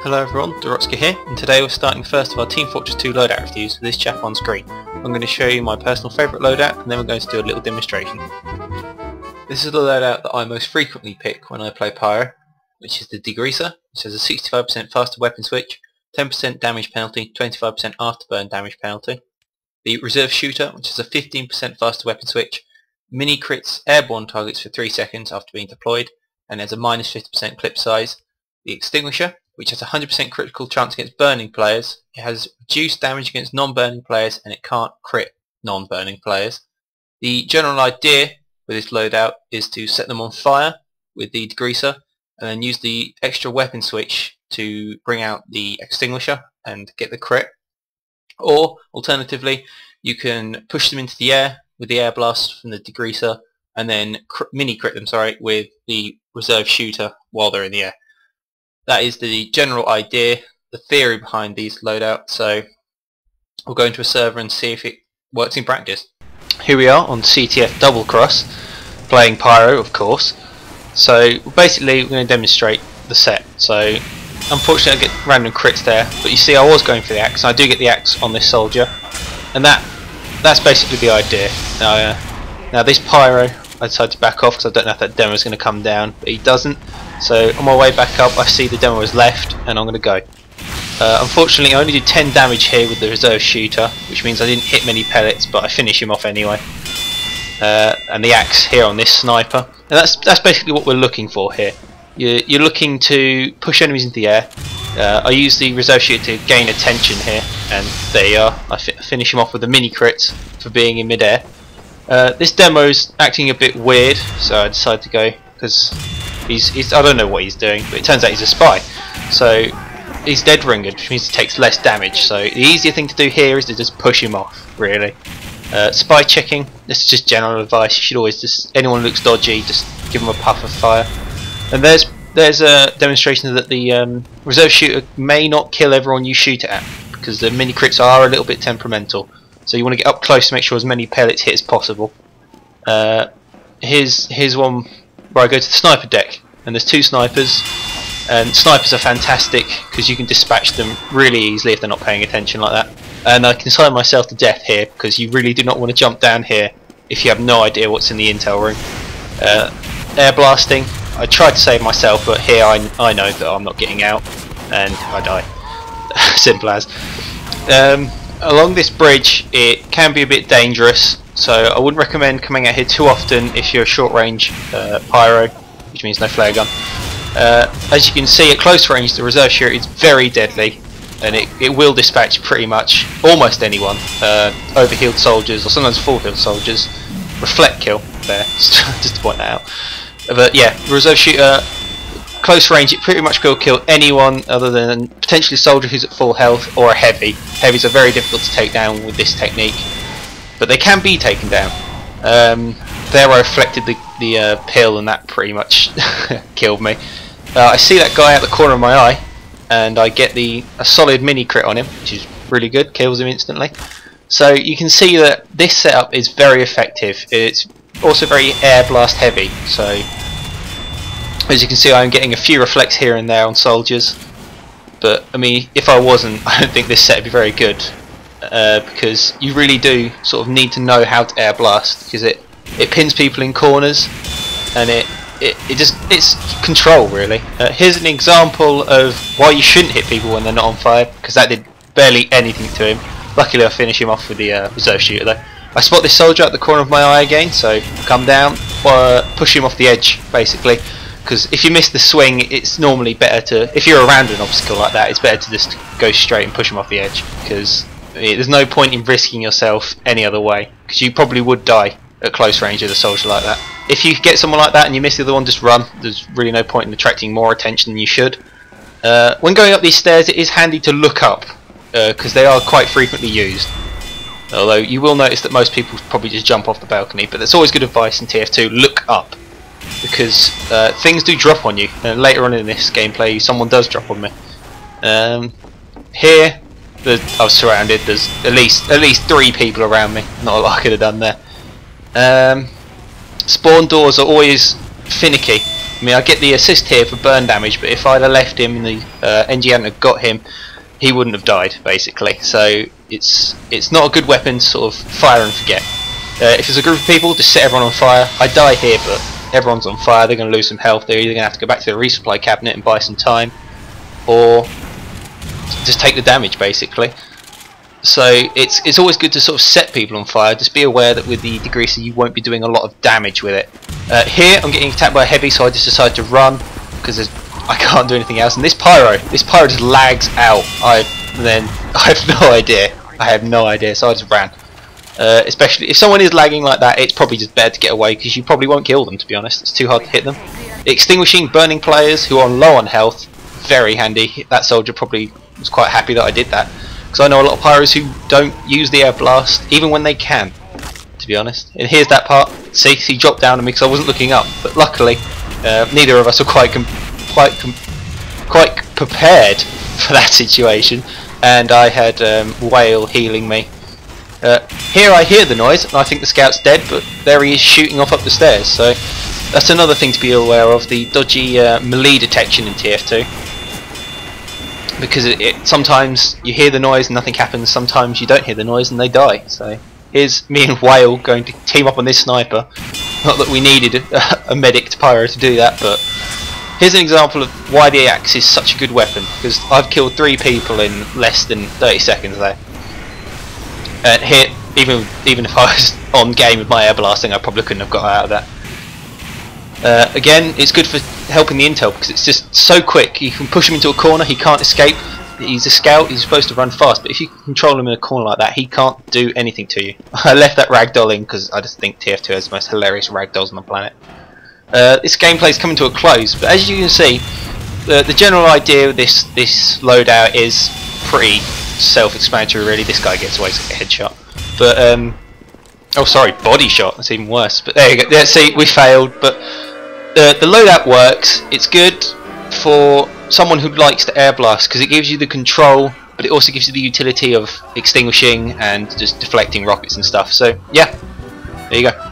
Hello everyone, Derotzka here, and today we're starting the first of our Team Fortress 2 loadout reviews with this chap on screen. I'm going to show you my personal favourite loadout, and then we're going to do a little demonstration. This is the loadout that I most frequently pick when I play Pyro, which is the Degreaser, which has a 65% faster weapon switch, 10% damage penalty, 25% afterburn damage penalty. The Reserve Shooter, which has a 15% faster weapon switch, mini crits airborne targets for 3 seconds after being deployed, and has a minus 50% clip size. The Extinguisher, which has a 100% critical chance against burning players. It has reduced damage against non-burning players, and it can't crit non-burning players. The general idea with this loadout is to set them on fire with the Degreaser, and then use the extra weapon switch to bring out the Extinguisher and get the crit. Or, alternatively, you can push them into the air with the air blast from the Degreaser, and then mini crit them, with the Reserve Shooter while they're in the air. That is the general idea, the theory behind these loadouts, so we'll go into a server and see if it works in practice. Here we are on CTF Double Cross, playing Pyro of course. So basically we're going to demonstrate the set. So unfortunately I get random crits there, but you see I was going for the axe, and I do get the axe on this soldier, and that's basically the idea. Now this Pyro, I decided to back off because I don't know if that demo is going to come down, but he doesn't. So on my way back up I see the demo is left, and I'm going to go. Unfortunately I only did 10 damage here with the Reserve Shooter, which means I didn't hit many pellets, but I finish him off anyway. And the axe here on this sniper. And that's basically what we're looking for here. You're looking to push enemies into the air. I use the Reserve Shooter to gain attention here, and there you are. I finish him off with the mini crits for being in mid-air. This demo's acting a bit weird, so I decided to go because he's I don't know what he's doing, but it turns out he's a spy. So he's dead ringed, which means he takes less damage. So the easier thing to do here is to just push him off, really. Spy checking, this is just general advice. You should always just, anyone who looks dodgy, just give them a puff of fire. And there's a demonstration that the Reserve Shooter may not kill everyone you shoot it at, because the mini crits are a little bit temperamental. So you want to get up close to make sure as many pellets hit as possible. Here's one where I go to the sniper deck, and there's 2 snipers, and snipers are fantastic because you can dispatch them really easily if they're not paying attention like that. And I can sign myself to death here because you really do not want to jump down here if you have no idea what's in the intel room. Air blasting, I tried to save myself, but here I know that I'm not getting out, and I die. Simple as. Along this bridge it can be a bit dangerous, so I wouldn't recommend coming out here too often if you're a short range Pyro, which means no flare gun. As you can see at close range the Reserve Shooter is very deadly, and it will dispatch pretty much almost anyone. Overhealed soldiers, or sometimes full healed soldiers. Reflect kill there, just to point that out. But yeah, Reserve Shooter, close range, it pretty much will kill anyone other than potentially a soldier who's at full health or a heavy. Heavies are very difficult to take down with this technique, but they can be taken down. There I reflected the pill, and that pretty much killed me. I see that guy out the corner of my eye, and I get a solid mini crit on him, which is really good, kills him instantly. So you can see that this setup is very effective. It's also very air blast heavy, so as you can see I'm getting a few reflects here and there on soldiers, but I mean if I wasn't, I don't think this set would be very good, because you really do sort of need to know how to air blast, because it pins people in corners, and it's control really. Here's an example of why you shouldn't hit people when they're not on fire, because that did barely anything to him. Luckily I finish him off with the Reserve Shooter though. I spot this soldier at the corner of my eye again, so come down, push him off the edge basically, because if you miss the swing it's normally better to, if you're around an obstacle like that, it's better to just go straight and push him off the edge, because there's no point in risking yourself any other way, because you probably would die at close range with a soldier like that. If you get someone like that and you miss the other one, just run. There's really no point in attracting more attention than you should. When going up these stairs it is handy to look up, because they are quite frequently used. Although you will notice that most people probably just jump off the balcony, but that's always good advice in TF2, look up, because things do drop on you, and later on in this gameplay someone does drop on me. Here I was surrounded, there's at least 3 people around me, not a lot I could have done there. spawn doors are always finicky. I mean, I get the assist here for burn damage, but if I'd have left him and the NG hadn't have got him, he wouldn't have died, basically. So it's not a good weapon to sort of fire and forget. If there's a group of people, just set everyone on fire. I die here, but everyone's on fire. They're going to lose some health. They're either going to have to go back to the resupply cabinet and buy some time, or just take the damage, basically. So it's always good to sort of set people on fire. Just be aware that with the Degreaser you won't be doing a lot of damage with it. Here I'm getting attacked by a heavy, so I just decided to run because I can't do anything else. And this Pyro just lags out. I have no idea. I have no idea. So I just ran. Especially if someone is lagging like that, it's probably just better to get away because you probably won't kill them. To be honest, it's too hard to hit them. Extinguishing burning players who are low on health, very handy. That soldier probably was quite happy that I did that. Because I know a lot of pyros who don't use the air blast even when they can, to be honest. And here's that part. See, he dropped down on me because I wasn't looking up. But luckily, neither of us were quite prepared for that situation. And I had Whale healing me. Here I hear the noise, and I think the scout's dead. But there he is shooting off up the stairs. So that's another thing to be aware of: the dodgy melee detection in TF2. Because sometimes you hear the noise and nothing happens, sometimes you don't hear the noise and they die. So here's me and Whale going to team up on this sniper. Not that we needed a medic to pyro to do that, but here's an example of why the axe is such a good weapon, because I've killed 3 people in less than 30 seconds there. And here, even if I was on game with my air blasting, I probably couldn't have got out of that. Again, it's good for helping the intel because it's just so quick. You can push him into a corner, he can't escape. He's a scout, he's supposed to run fast, but if you control him in a corner like that, he can't do anything to you. I left that ragdoll in because I just think TF2 has the most hilarious ragdolls on the planet. This gameplay is coming to a close, but as you can see, the general idea of this loadout is pretty self-explanatory, really. This guy gets away with a headshot, but oh, sorry, body shot. That's even worse. But there you go. Yeah, see, we failed. But the loadout works. It's good for someone who likes to air blast because it gives you the control, but it also gives you the utility of extinguishing and just deflecting rockets and stuff. So yeah, there you go.